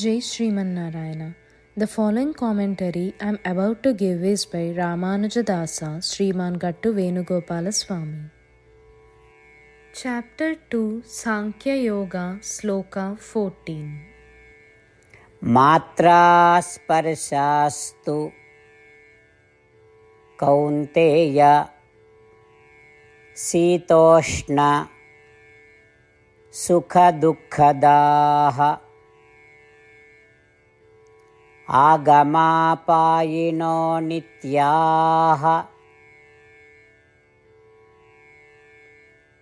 Jai Sriman Narayana. The following commentary I am about to give is by Ramanujadasa Sriman Gattu Venugopala Swami. Chapter 2 Sankhya Yoga Sloka 14. मात्रा स्पर्शास्तु कौन्तेय शीतोष्ण सुखदुःखदाः आगमापायिनो नित्याः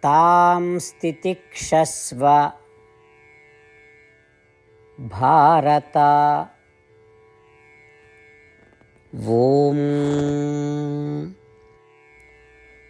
तां स्थितिक्षस्व Bharat. Om.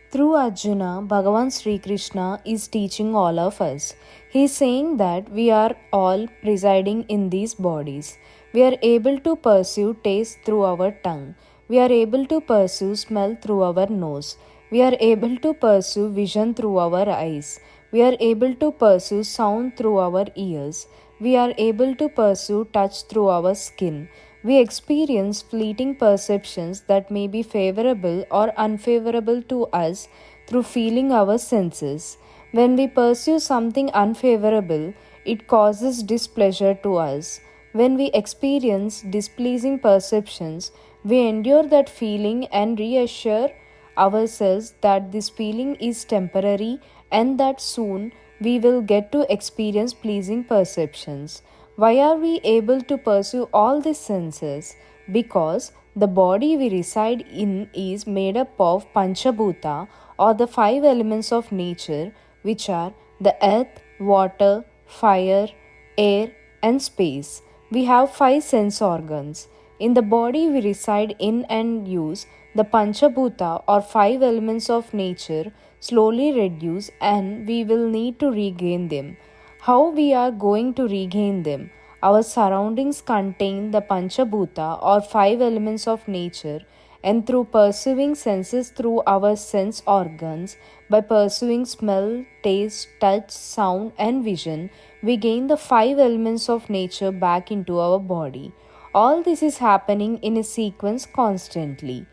Through Arjuna, Bhagavan Sri Krishna is teaching all of us. He is saying that we are all residing in these bodies. We are able to pursue taste through our tongue. We are able to pursue smell through our nose. We are able to pursue vision through our eyes. We are able to pursue sound through our ears. We are able to pursue touch through our skin. We experience fleeting perceptions that may be favorable or unfavorable to us through feeling our senses. When we pursue something unfavorable, it causes displeasure to us. When we experience displeasing perceptions, we endure that feeling and reassure ourselves that this feeling is temporary and that soon we will get to experience pleasing perceptions. Why are we able to pursue all these senses? Because the body we reside in is made up of Panchabhuta or the five elements of nature, which are the earth, water, fire, air, and space. We have five sense organs. In the body we reside in and use, the Panchabhuta or five elements of nature slowly reduce and we will need to regain them. How we are going to regain them? Our surroundings contain the Panchabhuta or five elements of nature, and through pursuing senses through our sense organs, by pursuing smell, taste, touch, sound, and vision, we gain the five elements of nature back into our body. All this is happening in a sequence constantly.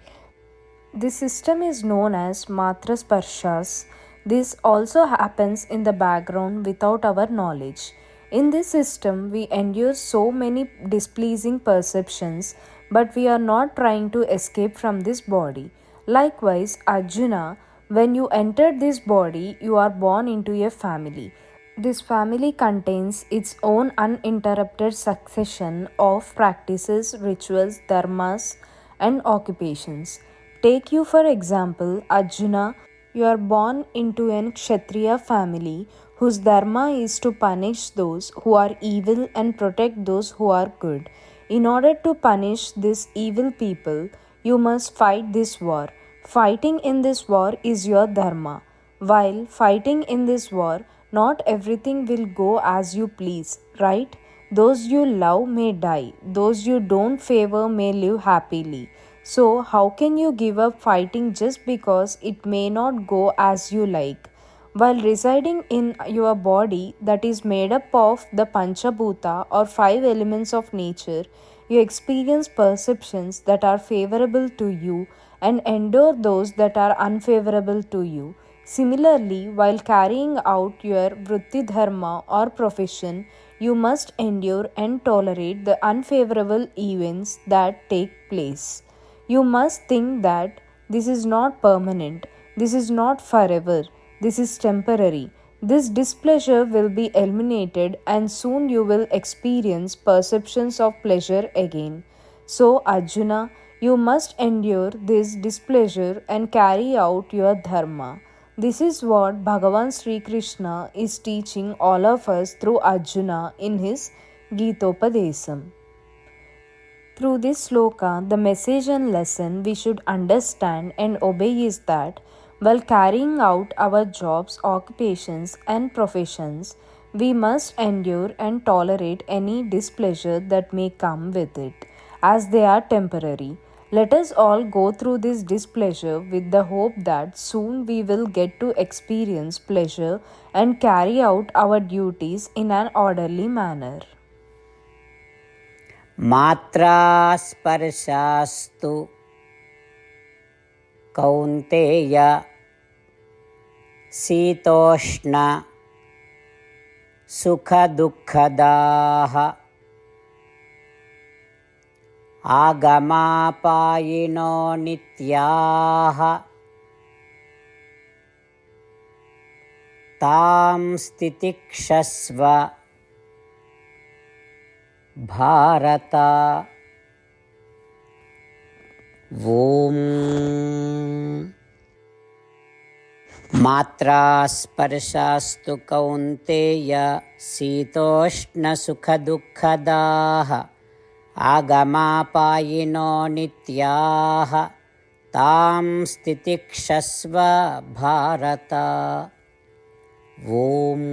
This system is known as Matra Sparshas. This also happens in the background without our knowledge. In this system, we endure so many displeasing perceptions, but we are not trying to escape from this body. Likewise, Arjuna, when you enter this body, you are born into a family. This family contains its own uninterrupted succession of practices, rituals, dharmas, and occupations. Take you for example, Arjuna, you are born into an Kshatriya family whose dharma is to punish those who are evil and protect those who are good. In order to punish these evil people, you must fight this war. Fighting in this war is your dharma. While fighting in this war, not everything will go as you please, right? Those you love may die, those you don't favor may live happily. So, how can you give up fighting just because it may not go as you like? While residing in your body that is made up of the Panchabhuta or five elements of nature, you experience perceptions that are favorable to you and endure those that are unfavorable to you. Similarly, while carrying out your Vritti Dharma or profession, you must endure and tolerate the unfavorable events that take place. You must think that this is not permanent, this is not forever, this is temporary. This displeasure will be eliminated and soon you will experience perceptions of pleasure again. So, Arjuna, you must endure this displeasure and carry out your dharma. This is what Bhagavan Sri Krishna is teaching all of us through Arjuna in his Gitopadesam. Through this sloka, the message and lesson we should understand and obey is that while carrying out our jobs, occupations, and professions, we must endure and tolerate any displeasure that may come with it, as they are temporary. Let us all go through this displeasure with the hope that soon we will get to experience pleasure and carry out our duties in an orderly manner. मात्रा स्पर्शास्तु कौन्तेय शीतोष्ण सुखदुःखदाः आगमापायिनो नित्याः तां स्थितिक्षस्व भारत। ॐ मात्रा स्पर्शास्तु कौन्तेय शीतोष्णसुखदुःखदाः आगमापायिनो नित्याः तां स्थितिक्षस्व भारत। ॐ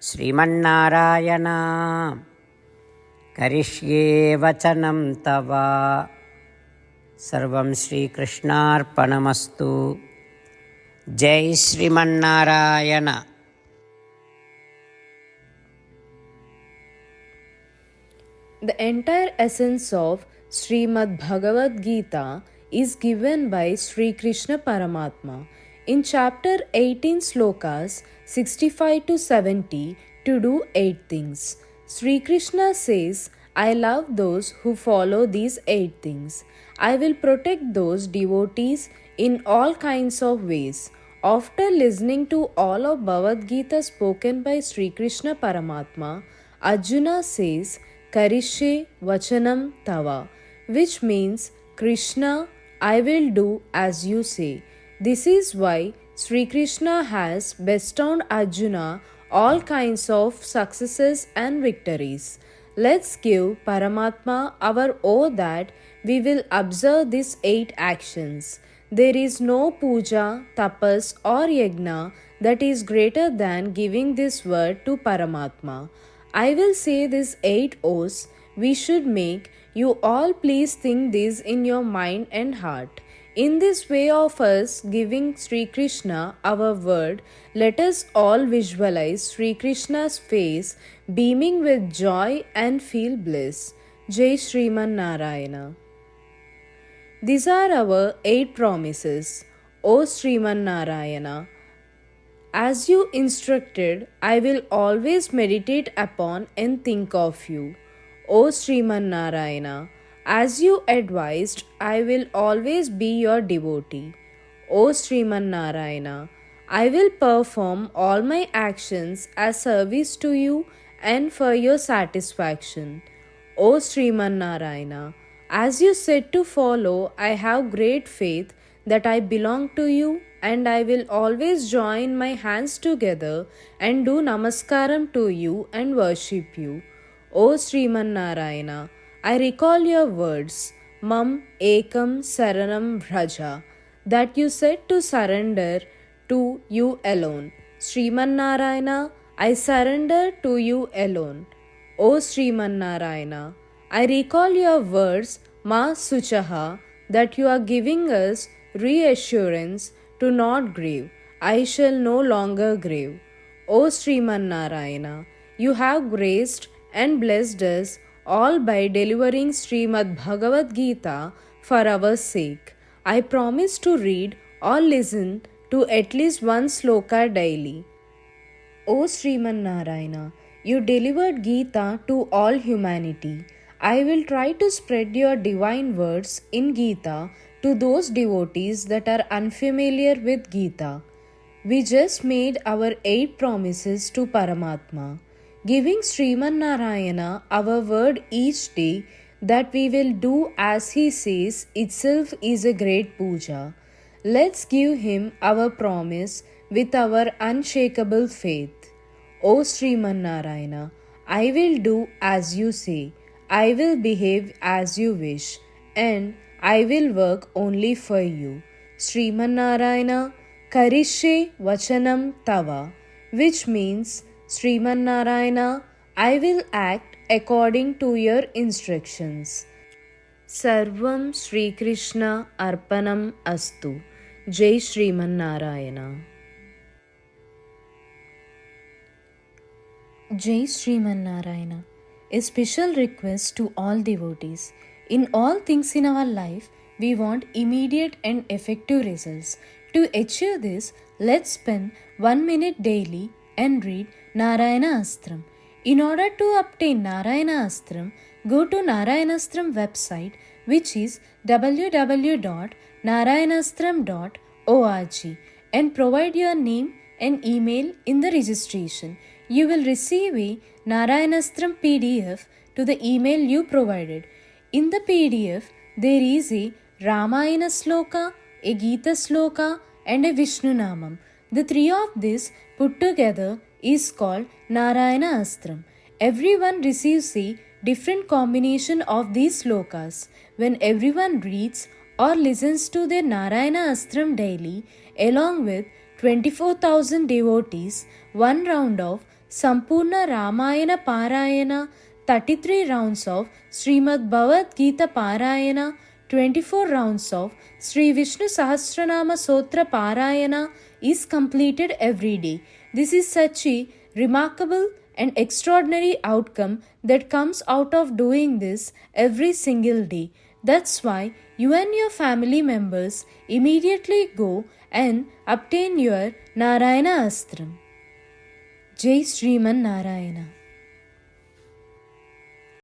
श्रीमन्नारायण करिष्ये वचनं तव। सर्वं श्रीकृष्णार्पणमस्तु। जय Sriman Narayana. The entire essence of Srimad Bhagavad Gita is given by Sri Krishna Paramatma in chapter 18 slokas 65 to 70 to do 8 things. Sri Krishna says, I love those who follow these 8 things. I will protect those devotees in all kinds of ways. After listening to all of Bhagavad Gita spoken by Sri Krishna Paramatma, Arjuna says, Karishe Vachanam Tava, which means, Krishna, I will do as you say. This is why Sri Krishna has bestowed Arjuna all kinds of successes and victories. Let's give Paramatma our oath that we will observe these 8 actions. There is no puja, tapas, or yajna that is greater than giving this word to Paramatma. I will say these 8 oaths we should make. You all please think this in your mind and heart. In this way of us giving Sri Krishna our word, let us all visualize Sri Krishna's face beaming with joy and feel bliss. Jai Shriman Narayana. These are our 8 promises. O Sriman Narayana, as you instructed, I will always meditate upon and think of you. O Sriman Narayana, as you advised, I will always be your devotee. O Sriman Narayana, I will perform all my actions as service to you and for your satisfaction. O Sriman Narayana, as you said to follow, I have great faith that I belong to you and I will always join my hands together and do namaskaram to you and worship you. O Sriman Narayana, I recall your words, Mam Ekam Saranam Vraja, that you said to surrender to you alone. Sriman Narayana, I surrender to you alone. O Sriman Narayana, I recall your words, Ma Suchaha, that you are giving us reassurance to not grieve. I shall no longer grieve. O Sriman Narayana, you have graced and blessed us all by delivering Srimad Bhagavad Gita for our sake. I promise to read or listen to at least one sloka daily. O Sriman Narayana, you delivered Gita to all humanity. I will try to spread your divine words in Gita to those devotees that are unfamiliar with Gita. We just made our 8 promises to Paramatma, giving Sriman Narayana our word each day that we will do as he says itself is a great puja. Let's give him our promise with our unshakable faith. O Sriman Narayana, I will do as you say, I will behave as you wish, and I will work only for you. Sriman Narayana, Karishe Vachanam Tava, which means, Sriman Narayana, I will act according to your instructions. Sarvam Sri Krishna Arpanam Astu. Jai Shriman Narayana. Jai Shriman Narayana. a special request to all devotees. In all things in our life, we want immediate and effective results. To achieve this, let's spend 1 minute daily and read Narayana Astram. In order to obtain Narayana Astram, go to Narayanastram website, which is www.narayanastram.org, and provide your name and email in the registration. You will receive a Narayanastram PDF to the email you provided. In the PDF, there is a Ramayana Sloka, a Gita Sloka, and a Vishnu Namam. The three of these put together is called Narayana Astram. Everyone receives a different combination of these slokas. When everyone reads or listens to their Narayana Astram daily, along with 24,000 devotees, one round of Sampurna Ramayana Parayana, 33 rounds of Srimad Bhagavad Gita Parayana, 24 rounds of Sri Vishnu Sahasranama Sotra Parayana is completed every day. This is such a remarkable and extraordinary outcome that comes out of doing this every single day. That's why you and your family members immediately go and obtain your Narayana Astram. Jai Sriman Narayana.